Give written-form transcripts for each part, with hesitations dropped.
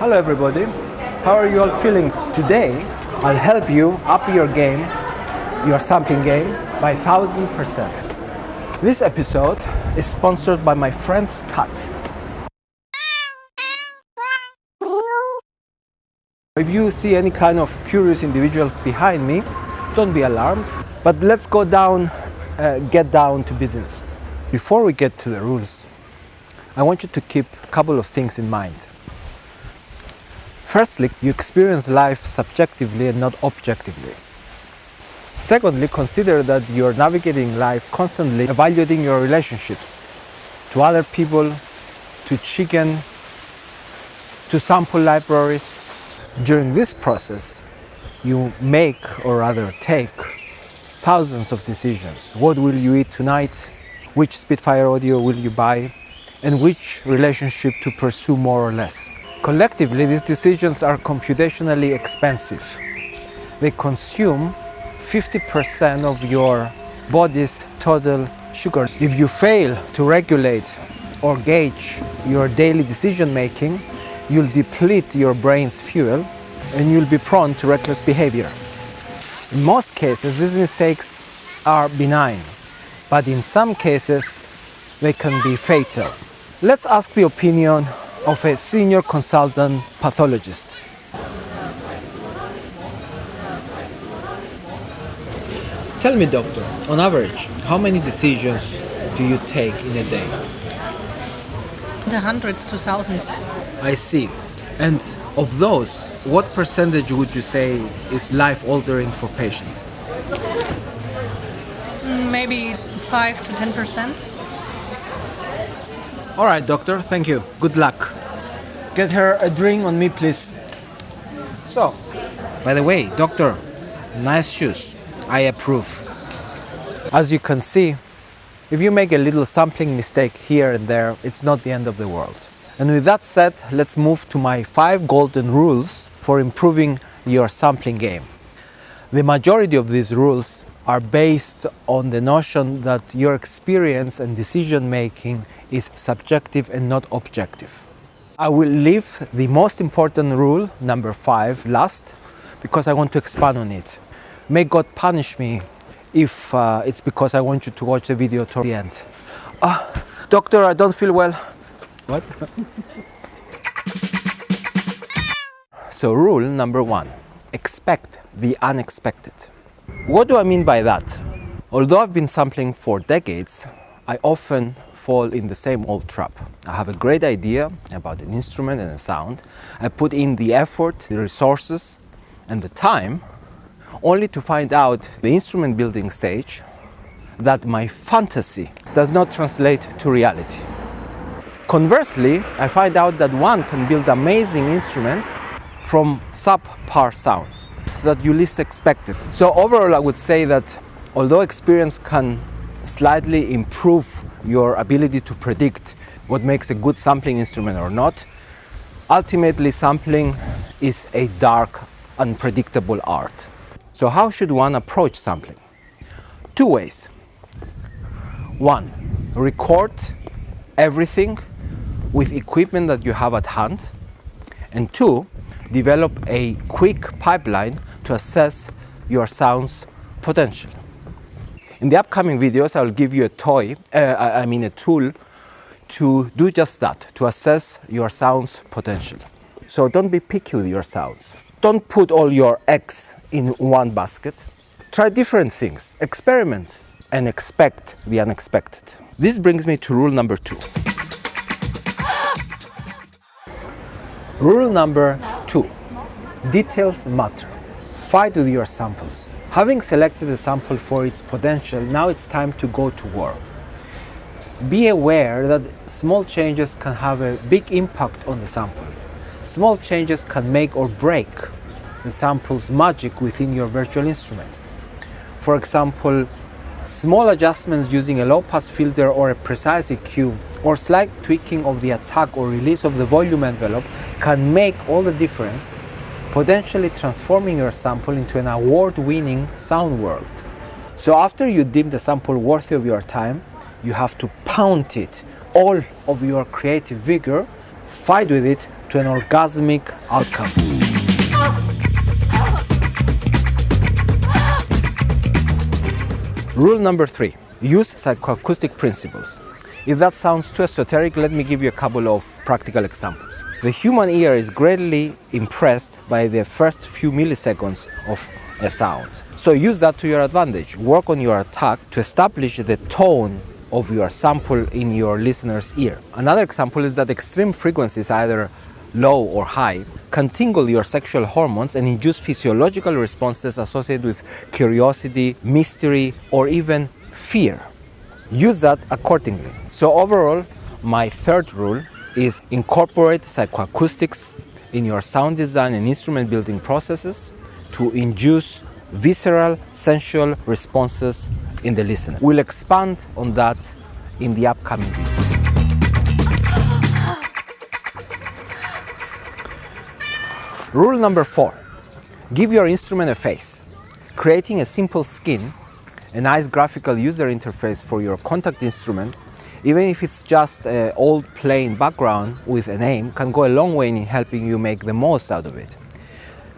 Hello everybody, how are you all feeling today? I'll help you up your game, your sampling game, by 1000%. This episode is sponsored by my friend's cat. If you see any kind of curious individuals behind me, don't be alarmed, but let's get down to business. Before we get to the rules, I want you to keep a couple of things in mind. Firstly, you experience life subjectively and not objectively. Secondly, consider that you're navigating life constantly evaluating your relationships to other people, to chicken, to sample libraries. During this process, you make, or rather take, thousands of decisions. What will you eat tonight? Which Spitfire audio will you buy? And which relationship to pursue more or less? Collectively, these decisions are computationally expensive. They consume 50% of your body's total sugar. If you fail to regulate or gauge your daily decision making, you'll deplete your brain's fuel and you'll be prone to reckless behavior. In most cases, these mistakes are benign, but in some cases, they can be fatal. Let's ask the opinion of a senior consultant pathologist. Tell me, doctor, on average, how many decisions do you take in a day? The hundreds to thousands. I see. And of those, what percentage would you say is life-altering for patients? Maybe 5 to 10%. All right, doctor, thank you. Good luck. Get her a drink on me, please. So, by the way, doctor, nice shoes. I approve. As you can see, if you make a little sampling mistake here and there, it's not the end of the world. And with that said, let's move to my 5 golden rules for improving your sampling game. The majority of these rules are based on the notion that your experience and decision making is subjective and not objective. I will leave the most important rule, number 5, last, because I want to expand on it. May God punish me if it's because I want you to watch the video to the end. Doctor, I don't feel well. What? So rule number 1, expect the unexpected. What do I mean by that? Although I've been sampling for decades, I often fall in the same old trap. I have a great idea about an instrument and a sound. I put in the effort, the resources, and the time, only to find out the instrument building stage that my fantasy does not translate to reality. Conversely, I find out that one can build amazing instruments from subpar sounds that you least expected. So overall, I would say that although experience can slightly improve your ability to predict what makes a good sampling instrument or not, ultimately sampling is a dark, unpredictable art. So how should one approach sampling? 2 ways. 1, record everything with equipment that you have at hand. And 2, develop a quick pipeline to assess your sound's potential. In the upcoming videos, I will give you a tool to do just that, to assess your sound's potential. So don't be picky with your sounds. Don't put all your eggs in one basket. Try different things, experiment, and expect the unexpected. This brings me to rule number 2. Rule number 2, details matter. Fight with your samples. Having selected a sample for its potential, now it's time to go to war. Be aware that small changes can have a big impact on the sample. Small changes can make or break the sample's magic within your virtual instrument. For example, small adjustments using a low-pass filter or a precise EQ, or slight tweaking of the attack or release of the volume envelope can make all the difference, potentially transforming your sample into an award-winning sound world. So after you deem the sample worthy of your time, you have to pound it, all of your creative vigor, fight with it to an orgasmic outcome. Rule number 3. Use psychoacoustic principles. If that sounds too esoteric, let me give you a couple of practical examples. The human ear is greatly impressed by the first few milliseconds of a sound. So use that to your advantage. Work on your attack to establish the tone of your sample in your listener's ear. Another example is that extreme frequencies, either low or high, can tingle your sexual hormones and induce physiological responses associated with curiosity, mystery, or even fear. Use that accordingly. So overall, my third rule is incorporate psychoacoustics in your sound design and instrument building processes to induce visceral, sensual responses in the listener. We'll expand on that in the upcoming video. Rule number 4. Give your instrument a face. Creating a simple skin, a nice graphical user interface for your Kontakt instrument, even if it's just an old plain background with a name, can go a long way in helping you make the most out of it.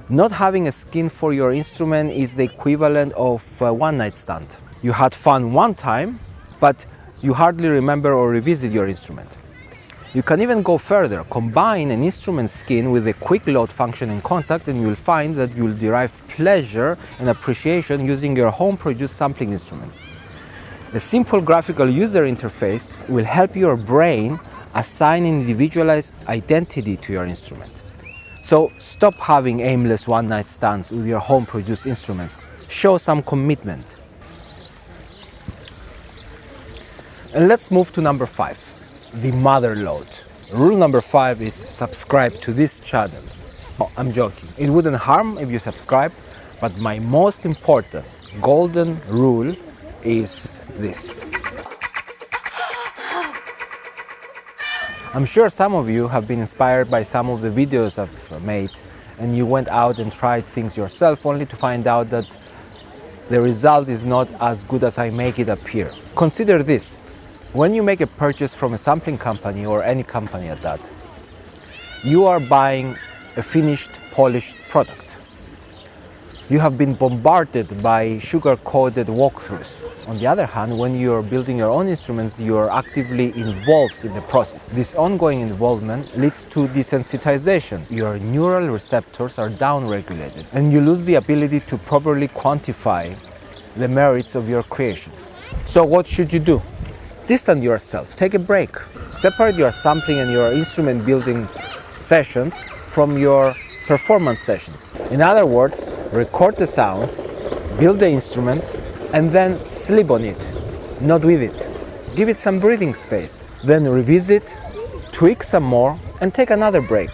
Not having a skin for your instrument is the equivalent of a one-night stand. You had fun one time, but you hardly remember or revisit your instrument. You can even go further. Combine an instrument skin with a quick load function in Kontakt, and you'll find that you'll derive pleasure and appreciation using your home-produced sampling instruments. A simple graphical user interface will help your brain assign an individualized identity to your instrument. So stop having aimless one-night stands with your home-produced instruments. Show some commitment. And let's move to number 5. The mother load. Rule number 5 is subscribe to this channel. Oh, I'm joking. It wouldn't harm if you subscribe, but my most important golden rule is this. I'm sure some of you have been inspired by some of the videos I've made, and you went out and tried things yourself only to find out that the result is not as good as I make it appear. Consider this. When you make a purchase from a sampling company, or any company at that, you are buying a finished, polished product. You have been bombarded by sugar-coated walkthroughs. On the other hand, when you are building your own instruments, you are actively involved in the process. This ongoing involvement leads to desensitization. Your neural receptors are downregulated, and you lose the ability to properly quantify the merits of your creation. So what should you do? Distance yourself, take a break. Separate your sampling and your instrument building sessions from your performance sessions. In other words, record the sounds, build the instrument, and then sleep on it, not with it. Give it some breathing space. Then revisit, tweak some more, and take another break.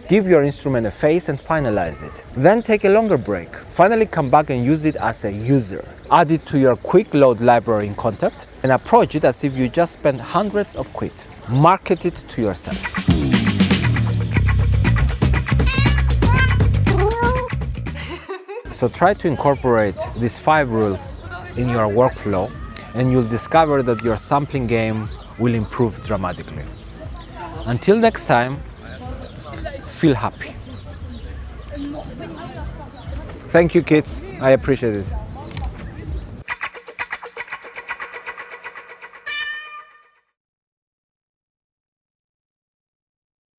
Give your instrument a face and finalize it. Then take a longer break. Finally come back and use it as a user. Add it to your quick load library in Kontakt and approach it as if you just spent hundreds of quid. Market it to yourself. So try to incorporate these 5 rules in your workflow, and you'll discover that your sampling game will improve dramatically. Until next time, feel happy. Thank you, kids. I appreciate it.